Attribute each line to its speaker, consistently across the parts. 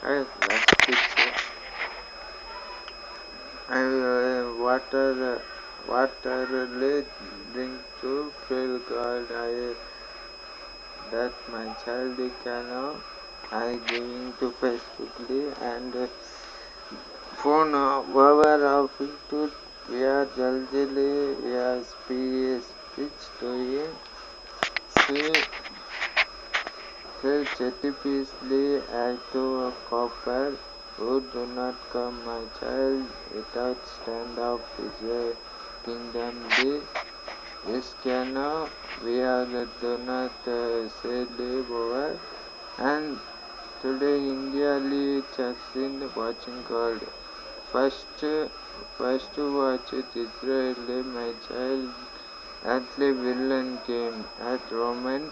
Speaker 1: I last picture. I waterly drink to feel God. That my child cannot. I giving to Facebookly and phone over of it. We are jaldily we are speech to him. See. Say Chetipishly to copper, who do not come, my child, without stand up Israel kingdom be. Iskano, we are do not say live over. And today India church in watching God. First watch it Israel, my child, earthly villain came at Roman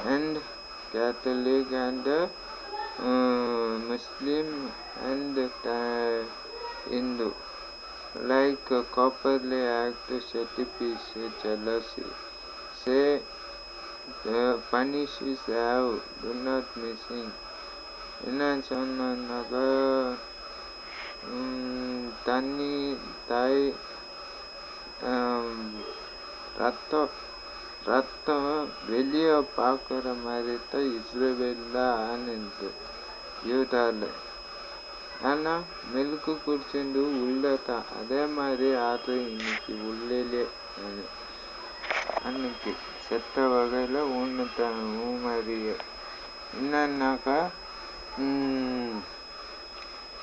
Speaker 1: and Catholic and Muslim and Hindu. Like copperly act Shetipish jealousy. Say punish is have, do not missing. Inansanaga தண்ணி தாய் ரத்தம் வெளியே பார்க்குற மாதிரி தான் இஸ்ரேலில் ஆனது யூதாவில். ஆனால் மில்க்கு குடிச்சுட்டு உள்ளே தான் அதே மாதிரி ஆறு இன்னைக்கு உள்ளே அன்னைக்கு செத்த வகையில் ஒன்று தான் மாதிரியே. என்னன்னாக்கா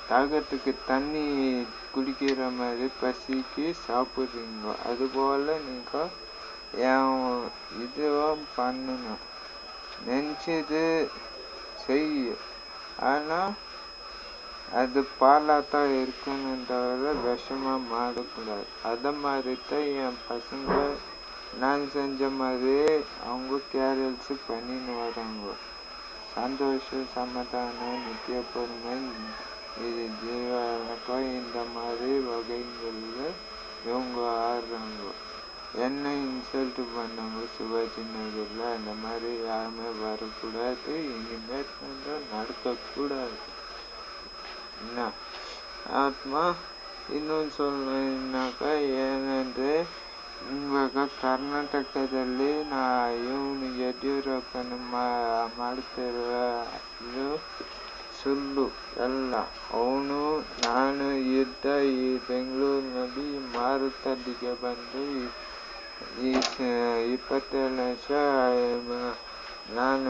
Speaker 1: தாகத்துக்கு தண்ணி குடிக்கிற மாதிரி பசிக்கு சாப்பிட்றீங்க. அதுபோல் நீங்கள் என் இதுவும் பண்ணணும், நினச்சது செய்ய. ஆனால் அது பாலாக தான் இருக்கணும் தவிர விஷமாக மாறக்கூடாது. அதை மாதிரி தான் என் பசங்க நான் செஞ்ச மாதிரியே அவங்க கேரல்ஸு பண்ணின்னு வராங்க. சந்தோஷம், சமாதானம், நித்திய பொறுமை, இது ஜீவனுக்கும் இந்த மாதிரி வகைகளில் இவங்க ஆடுறாங்க. என்ன இன்சல்ட் பண்ணாங்க சிவாஜி நகரில், அந்த மாதிரி யாருமே வரக்கூடாது, இனிமேல் நடக்கக்கூடாது. என்ன ஆத்மா ಇನ್ನೊಂದು சொல்லணுன்னாக்கಾ ಏನಂದರೆ, ಇವಾಗ ಕರ್ನಾಟಕದಲ್ಲಿ ಇವನು ಯಡಿಯೂರಪ್ಪನ ಮಾಡ್ತಿರುವ ಇದು ಸುಳ್ಳು ಎಲ್ಲ. ಅವನು ನಾನು ಇದ್ದ ಈ ಬೆಂಗಳೂರಿನಲ್ಲಿ ಮಾರುತಲ್ಲಿಗೆ ಬಂದು ಈ 27 ವರ್ಷ ನಾನು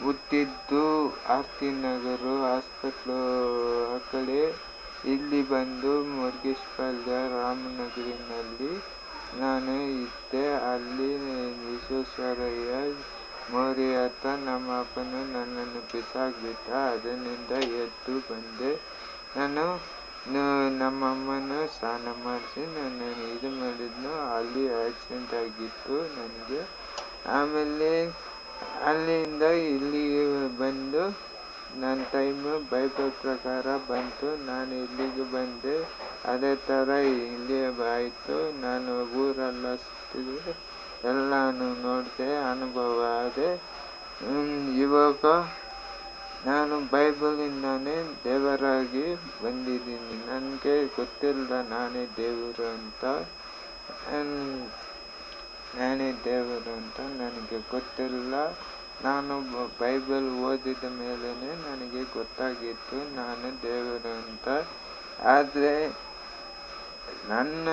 Speaker 1: ಹುಟ್ಟಿದ್ದು ಆರ್ತಿ ನಗರ ಹಾಸ್ಪಿಟ್ಲು ಆ ಕಡೆ. ಇಲ್ಲಿ ಬಂದು ಮುರುಗೇಶ್ಪಾಳ್ಯ ರಾಮನಗರಿನಲ್ಲಿ ನಾನು ಇದ್ದೆ. ಅಲ್ಲಿ ವಿಶ್ವೇಶ್ವರಯ್ಯ ಮೋರಿಯ ಹತ್ರ ನಮ್ಮ ಅಪ್ಪನು ನನ್ನನ್ನು ಬಿಸಾಕ್ಬಿಟ್ಟ. ಅದರಿಂದ ಎದ್ದು ಬಂದೆ. ನಾನು ನಮ್ಮಮ್ಮನ ಸ್ನಾನ ಮಾಡಿಸಿ ನನ್ನನ್ನು ಇದು ಮಾಡಿದ್ನು. ಅಲ್ಲಿ ಆಕ್ಸಿಡೆಂಟ್ ಆಗಿತ್ತು ನನಗೆ. ಆಮೇಲೆ ಅಲ್ಲಿಂದ ಇಲ್ಲಿಗೆ ಬಂದು ನನ್ನ ಟೈಮು ಬೈಬಲ್ ಪ್ರಕಾರ ಬಂತು. ನಾನು ಇಲ್ಲಿಗೆ ಬಂದೆ. ಅದೇ ಥರ ಇಲ್ಲಿ ಆಯಿತು. ನಾನು ಊರೆಲ್ಲ ಸುತ್ತಿದೆ, ಎಲ್ಲನೂ ನೋಡಿದೆ, ಅನುಭವ ಆದೆ. ಇವಾಗ ನಾನು ಬೈಬಲಿಂದಾನೇ ದೇವರಾಗಿ ಬಂದಿದ್ದೀನಿ. ನನಗೆ ಗೊತ್ತಿಲ್ಲ ನಾನೇ ದೇವರು ಅಂತ. ನನಗೆ ಗೊತ್ತಿಲ್ಲ. ನಾನು ಬೈಬಲ್ ಓದಿದ ಮೇಲೇ ನನಗೆ ಗೊತ್ತಾಗಿತ್ತು ನಾನು ದೇವರು ಅಂತ. ಆದರೆ ನನ್ನ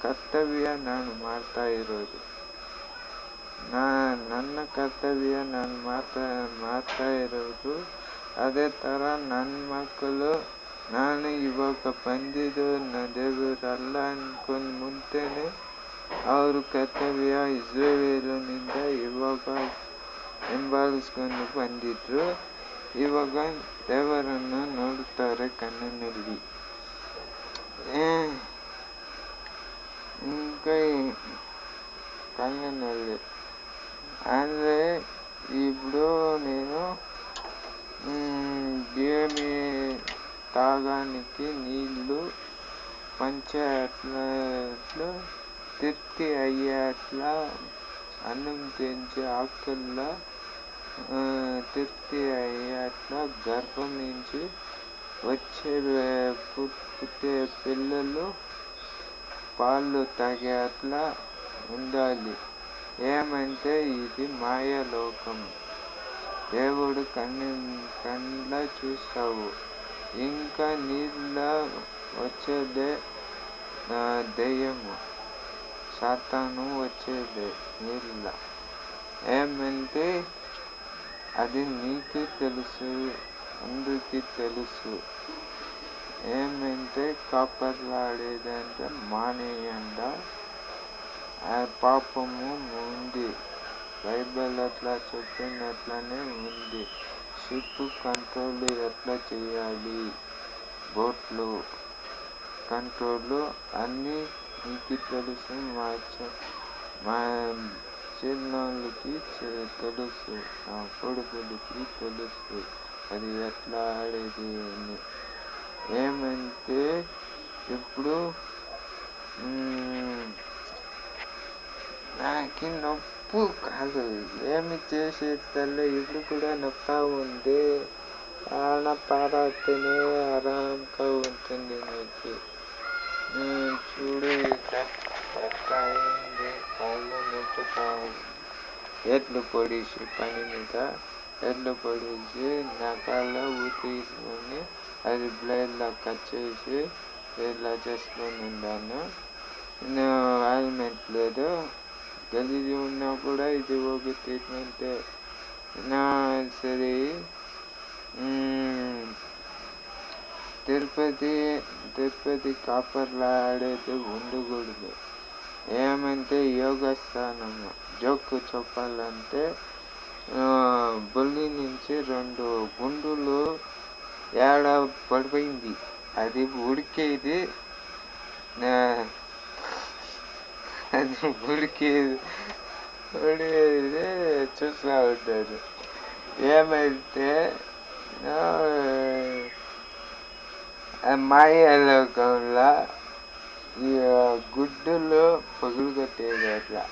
Speaker 1: ಕರ್ತವ್ಯ ನಾನು ಮಾಡ್ತಾ ಇರೋದು. ನನ್ನ ಕರ್ತವ್ಯ ನಾನು ಮಾಡ್ತಾ ಇರೋದು. ಅದೇ ಥರ ನನ್ನ ಮಕ್ಕಳು, ನಾನು ಇವಾಗ ಬಂದಿದ್ದು ದೇವರಲ್ಲ ಅಂದ್ಕೊಂಡು ಮುಂಚೆನೇ ಅವ್ರ ಕರ್ತವ್ಯ ಇಸ್ರೇಲಿನಿಂದ ಇವಾಗ ಹಿಂಬಾಲಿಸ್ಕೊಂಡು ಬಂದಿದ್ರು. ಇವಾಗ ದೇವರನ್ನು ನೋಡುತ್ತಾರೆ ಕಣ್ಣಿನಲ್ಲಿ. ಕಣ್ಣಿನಲ್ಲಿ ಅಂದರೆ ఇప్పుడు నేను భూమి తాగడానికి నీళ్ళు పంచేట్లా తృప్తి అయ్యేట్లా అన్నం తెంచి ఆకల్లా తృప్తి అయ్యేట్లా గర్భం నుంచి వచ్చే పుట్టే పిల్లలు పాలు తాగేట్లా ఉండాలి. ఏమంటే ఇది మాయాలోకం. దేవుడు కండ్ల చూస్తావు. ఇంకా నీళ్ళ వచ్చేదే దెయ్యము, సాతాను వచ్చేదే నీళ్ళ. ఏమంటే అది నీకు తెలుసు, అందరికీ తెలుసు. ఏమంటే కాపర్లాడేదంటే మానేయండ. ఆ పాపము ఉంది. బైబిల్ అట్లా చెప్పినట్లనే ఉంది. షిప్ కంట్రోల్ ఎట్లా చేయాలి, బోట్లు కంట్రోల్ అన్నీ నీకు తెలుసు. మా చిన్నోళ్ళకి తెలుసు, నా కొడుకులకి తెలుసు అది ఎట్లా ఆడేది అని. ఏమంటే ఇప్పుడు నాకు నొప్పి కాదు, ఏమి చేసేదల్లా ఇప్పుడు కూడా నొప్పి ఉంది. ఆడ పారాతేనే ఆరాంగా ఉంటుంది నీకు. చూడు ఎట్లా అయింది, కాళ్ళు నొప్పుతా ఉంది. ఎడ్లు పొడిచి పని మీద ఎడ్లు పొడిచి నా కాళ్ళ ఊతికొని అది బ్లేడ్లో కట్ చేసి ఇలా చేసుకొని ఉన్నాను. ఆయిల్మెంట్ లేదు, గలీజు ఉన్నా కూడా ఇది ఒక ట్రీట్మెంటే. సరే తిరుపతి కాపర్లా ఆడేది ఉండకూడదు. ఏమంటే యోగస్థానము జోక్కు చెప్పాలంటే బొల్లి నుంచి 2 గుండులు ఏడ పడిపోయింది. అది ఉడికేది చూస్తూ ఉంటారు. ఏమైతే మాయలోకంలో ఈ గుడ్డులు పగులుగొట్టేది. అట్లా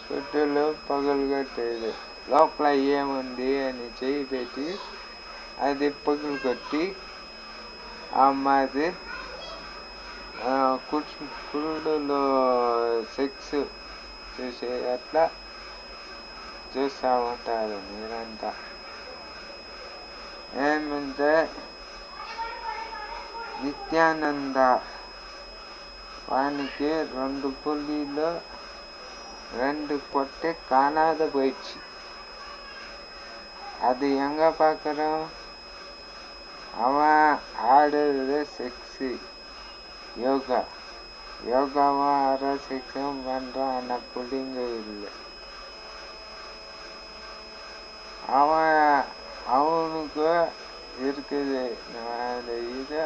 Speaker 1: గుడ్డులు పగులుగొట్టేది. లోపల ఏముంది అని చేయి పెట్టి అది పగులుగొట్టి అమ్మాది కుళ్ళులో సెక్స్ చూసే అట్లా చూస్తూ ఉంటారు మీరంతా. ఏమంటే నిత్యానంద వానికి 2 పుల్లీలు 2 பொட்டை காணாத போயிடுச்சு. அது எங்க பார்க்குறோம்? அவன் ஆடுறது செக்ஸு யோகாவும் ஆற செக்ஸும் பண்ணுறான். ஆனால் புள்ளிங்க இல்லை. அவனுக்கு இருக்குது இது